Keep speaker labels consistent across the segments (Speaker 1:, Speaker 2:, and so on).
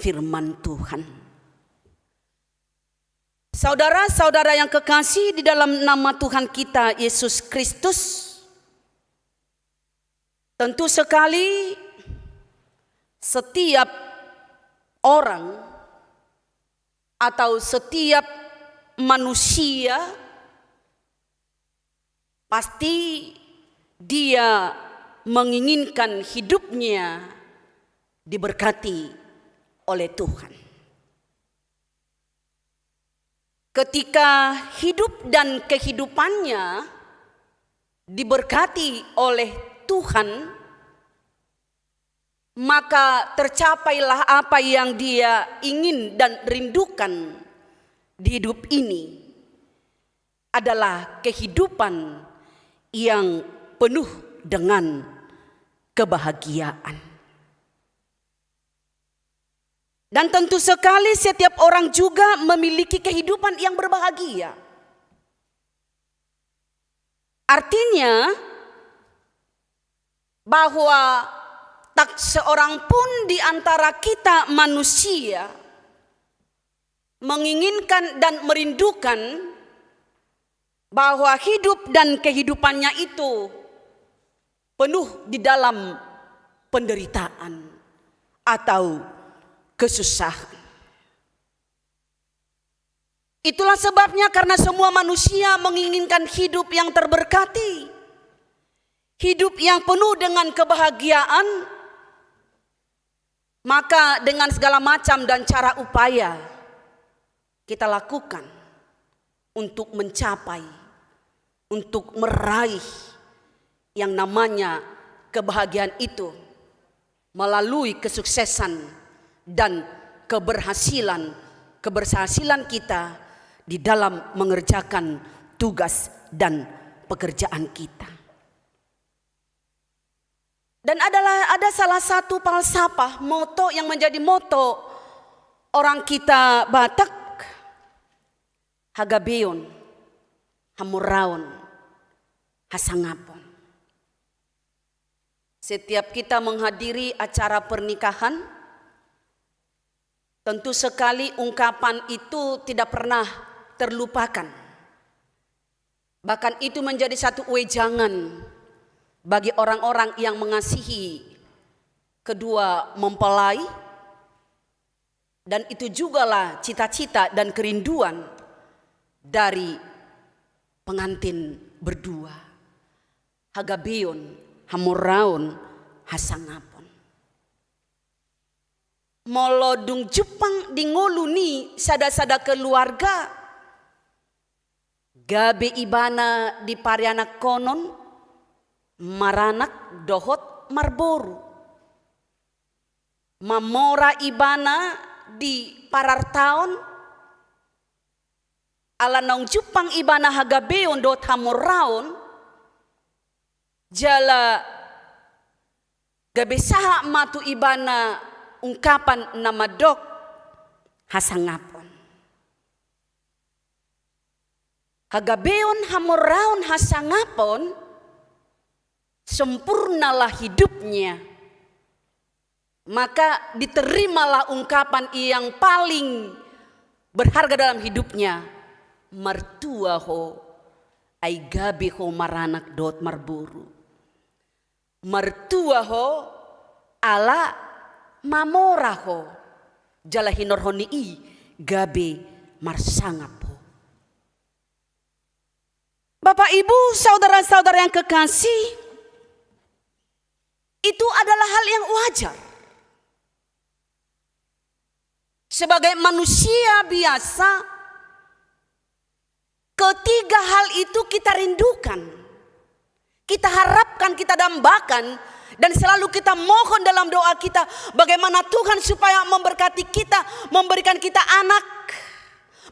Speaker 1: firman Tuhan. Saudara-saudara yang kekasih di dalam nama Tuhan kita Yesus Kristus, tentu sekali setiap orang atau setiap manusia pasti dia menginginkan hidupnya diberkati oleh Tuhan. Ketika hidup dan kehidupannya diberkati oleh Tuhan, maka tercapailah apa yang dia ingin dan rindukan di hidup ini, adalah kehidupan yang penuh dengan kebahagiaan. Dan tentu sekali setiap orang juga memiliki kehidupan yang berbahagia. Artinya bahwa tak seorang pun di antara kita manusia menginginkan dan merindukan bahwa hidup dan kehidupannya itu penuh di dalam penderitaan atau kesusahan. Itulah sebabnya karena semua manusia menginginkan hidup yang terberkati, hidup yang penuh dengan kebahagiaan, maka dengan segala macam dan cara upaya kita lakukan untuk mencapai, untuk meraih yang namanya kebahagiaan itu melalui kesuksesan dan keberhasilan kita di dalam mengerjakan tugas dan pekerjaan kita. Dan ada salah satu falsafah, moto yang menjadi moto orang kita Batak, Hagabeon, Hamuraon, Hasangapon. Setiap kita menghadiri acara pernikahan, tentu sekali ungkapan itu tidak pernah terlupakan. Bahkan itu menjadi satu wejangan bagi orang-orang yang mengasihi kedua mempelai. Dan itu jugalah cita-cita dan kerinduan dari pengantin berdua, Hagabeon, Hamuraon, Hasangapon. Molodung Jepang di ngoluni sada-sada keluarga, gabe ibana di pariana konon, maranak dohot marboru. Mamora ibana di parartaon, alanong Jepang ibana Hagabeon dot Hamuraon, jala gabe saha matu ibana ungkapan nama dok Hasangapon. Hagabeon Hamuraon Hasangapon, sempurnalah hidupnya, maka diterimalah ungkapan yang paling berharga dalam hidupnya, mertuaho ai gabeho maranak dot marburu. Mertuaho ala mamoraho jala hinorhoni i gabe marsangapo. Bapak Ibu, saudara-saudara yang kekasih, itu adalah hal yang wajar. Sebagai manusia biasa, ketiga hal itu kita rindukan, kita harapkan, kita dambakan, dan selalu kita mohon dalam doa kita bagaimana Tuhan supaya memberkati kita, memberikan kita anak,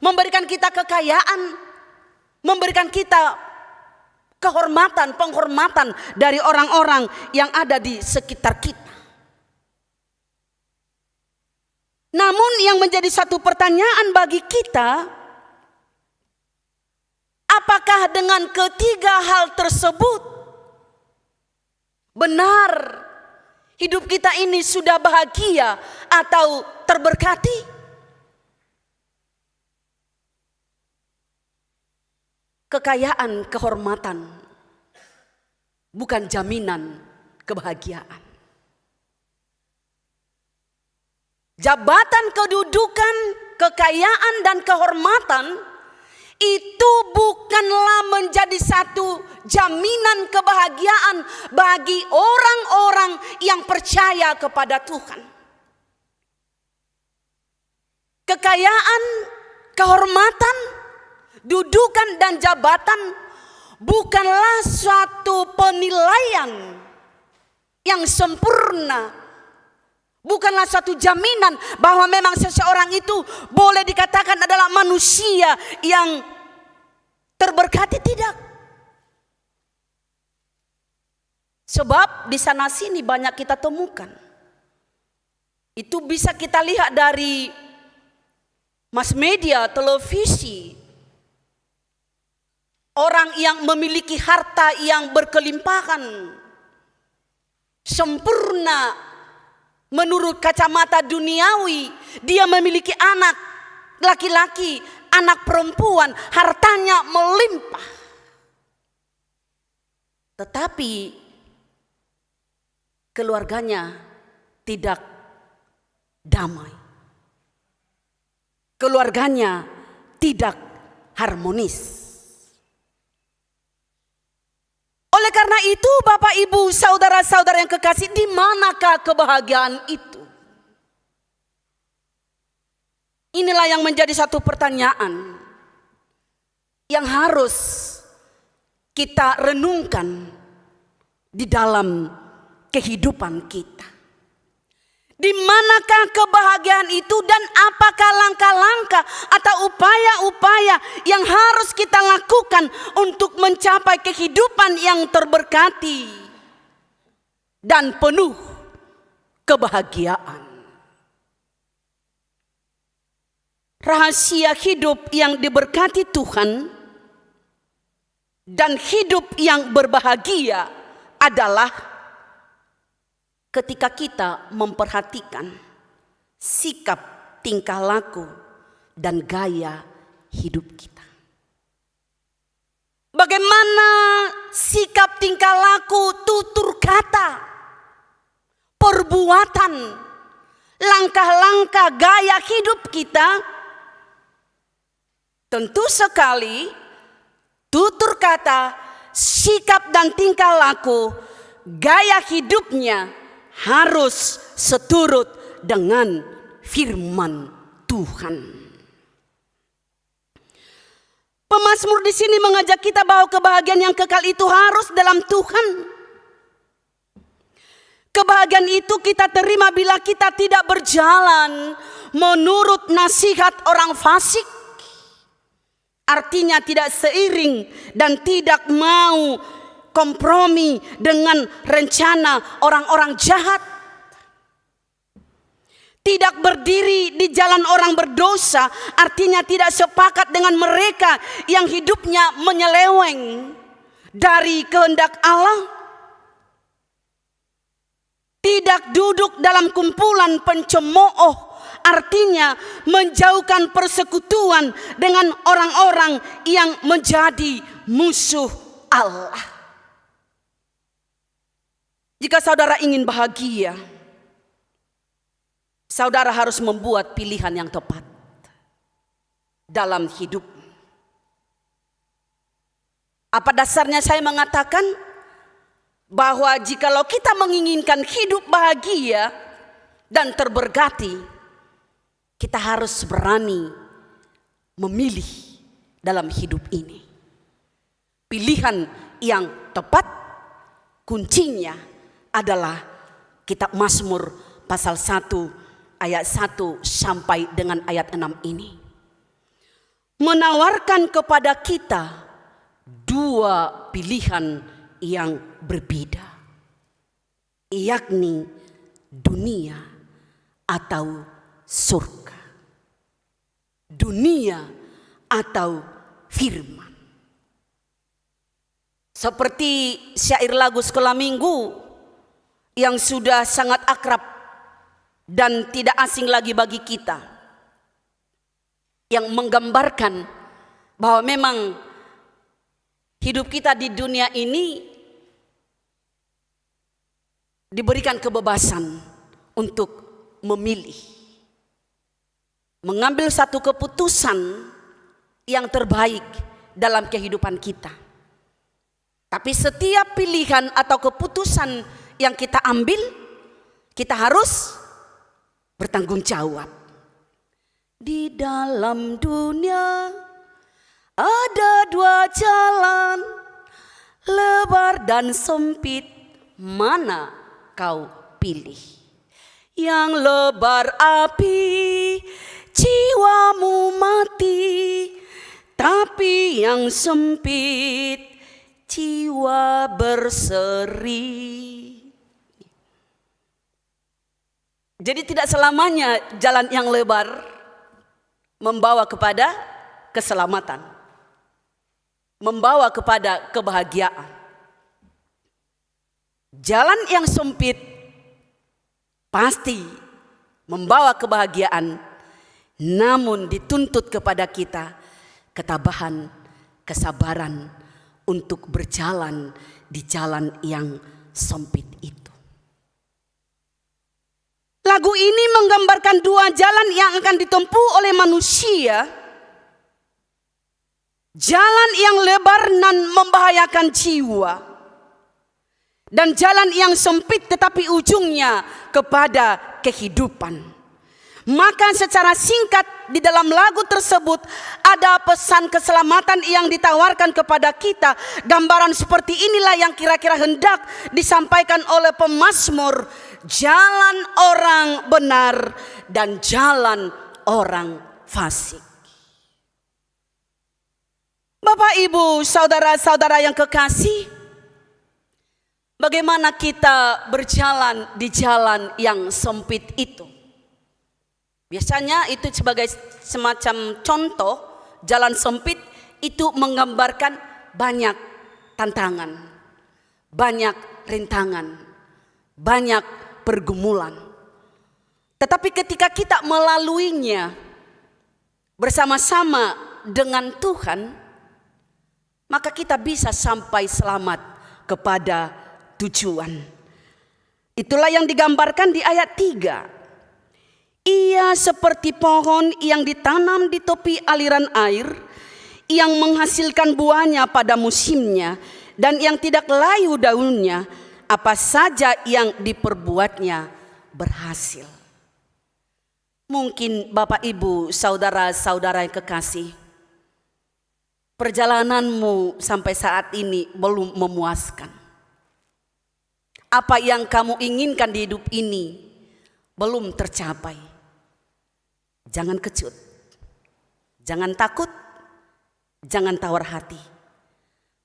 Speaker 1: memberikan kita kekayaan, memberikan kita kehormatan, penghormatan dari orang-orang yang ada di sekitar kita. Namun yang menjadi satu pertanyaan bagi kita, apakah dengan ketiga hal tersebut benar Hidup kita ini sudah bahagia atau terberkati? Kekayaan, kehormatan bukan jaminan kebahagiaan. Jabatan, kedudukan, kekayaan, dan kehormatan itu bukanlah menjadi satu jaminan kebahagiaan bagi orang-orang yang percaya kepada Tuhan. Kekayaan, kehormatan, dudukan, dan jabatan bukanlah suatu penilaian yang sempurna. Bukanlah suatu jaminan bahwa memang seseorang itu boleh dikatakan adalah manusia yang terberkati, tidak. Sebab di sana sini banyak kita temukan. Itu bisa kita lihat dari mass media, televisi. Orang yang memiliki harta yang berkelimpahan, sempurna menurut kacamata duniawi, dia memiliki anak laki-laki, anak perempuan, hartanya melimpah. Tetapi keluarganya tidak damai. Keluarganya tidak harmonis. Oleh karena itu, Bapak, Ibu, saudara-saudara yang kekasih, di manakah kebahagiaan itu? Inilah yang menjadi satu pertanyaan yang harus kita renungkan di dalam kehidupan kita. Di manakah kebahagiaan itu dan apakah langkah-langkah atau upaya-upaya yang harus kita lakukan untuk mencapai kehidupan yang terberkati dan penuh kebahagiaan. Rahasia hidup yang diberkati Tuhan dan hidup yang berbahagia adalah ketika kita memperhatikan sikap, tingkah laku, dan gaya hidup kita. Bagaimana sikap, tingkah laku, tutur kata, perbuatan, langkah-langkah gaya hidup kita, tentu sekali tutur kata, sikap, dan tingkah laku, gaya hidupnya harus seturut dengan firman Tuhan. Pemazmur di sini mengajak kita bahwa kebahagiaan yang kekal itu harus dalam Tuhan. Kebahagiaan itu kita terima bila kita tidak berjalan menurut nasihat orang fasik. Artinya tidak seiring dan tidak mau kompromi dengan rencana orang-orang jahat. Tidak berdiri di jalan orang berdosa, artinya tidak sepakat dengan mereka yang hidupnya menyeleweng dari kehendak Allah. Tidak duduk dalam kumpulan pencemooh, artinya menjauhkan persekutuan dengan orang-orang yang menjadi musuh Allah. Jika saudara ingin bahagia, saudara harus membuat pilihan yang tepat dalam hidup. Apa dasarnya saya mengatakan bahwa jikalau kita menginginkan hidup bahagia dan terberkati, kita harus berani memilih dalam hidup ini. Pilihan yang tepat kuncinya adalah kitab Mazmur pasal 1 ayat 1 sampai dengan ayat 6 ini. Menawarkan kepada kita dua pilihan yang berbeda, yakni dunia atau surga. Dunia atau firman. Seperti syair lagu sekolah minggu yang sudah sangat akrab dan tidak asing lagi bagi kita, yang menggambarkan bahwa memang hidup kita di dunia ini diberikan kebebasan untuk memilih, mengambil satu keputusan yang terbaik dalam kehidupan kita. Tapi setiap pilihan atau keputusan yang kita ambil, kita harus bertanggung jawab. Di dalam dunia ada dua jalan, lebar dan sempit, mana kau pilih? Yang lebar api, jiwamu mati, tapi yang sempit, jiwa berseri. Jadi tidak selamanya jalan yang lebar membawa kepada keselamatan, membawa kepada kebahagiaan. Jalan yang sempit pasti membawa kebahagiaan, namun dituntut kepada kita ketabahan, kesabaran untuk berjalan di jalan yang sempit itu. Lagu ini menggambarkan dua jalan yang akan ditempuh oleh manusia. Jalan yang lebar dan membahayakan jiwa, dan jalan yang sempit tetapi ujungnya kepada kehidupan. Maka secara singkat di dalam lagu tersebut ada pesan keselamatan yang ditawarkan kepada kita. Gambaran seperti inilah yang kira-kira hendak disampaikan oleh pemazmur. Jalan orang benar dan jalan orang fasik. Bapak, Ibu, saudara-saudara yang kekasih, bagaimana kita berjalan di jalan yang sempit itu? Biasanya itu sebagai semacam contoh, jalan sempit itu menggambarkan banyak tantangan, banyak rintangan, banyak pergumulan. Tetapi ketika kita melaluinya bersama-sama dengan Tuhan, maka kita bisa sampai selamat kepada tujuan. Itulah yang digambarkan di ayat 3. Ia seperti pohon yang ditanam di tepi aliran air, yang menghasilkan buahnya pada musimnya, dan yang tidak layu daunnya, apa saja yang diperbuatnya berhasil. Mungkin Bapak, Ibu, saudara-saudara yang kekasih, perjalananmu sampai saat ini belum memuaskan. Apa yang kamu inginkan di hidup ini belum tercapai. Jangan kecut, jangan takut, jangan tawar hati.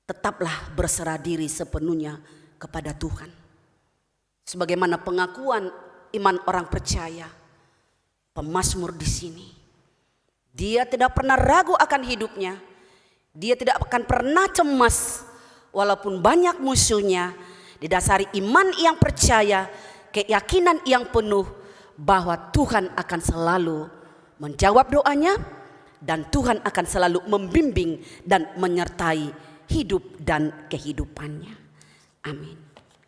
Speaker 1: Tetaplah berserah diri sepenuhnya kepada Tuhan. Sebagaimana pengakuan iman orang percaya, pemazmur di sini, dia tidak pernah ragu akan hidupnya. Dia tidak akan pernah cemas walaupun banyak musuhnya. Didasari iman yang percaya, keyakinan yang penuh bahwa Tuhan akan selalu menjawab doanya, dan Tuhan akan selalu membimbing dan menyertai hidup dan kehidupannya. Amin.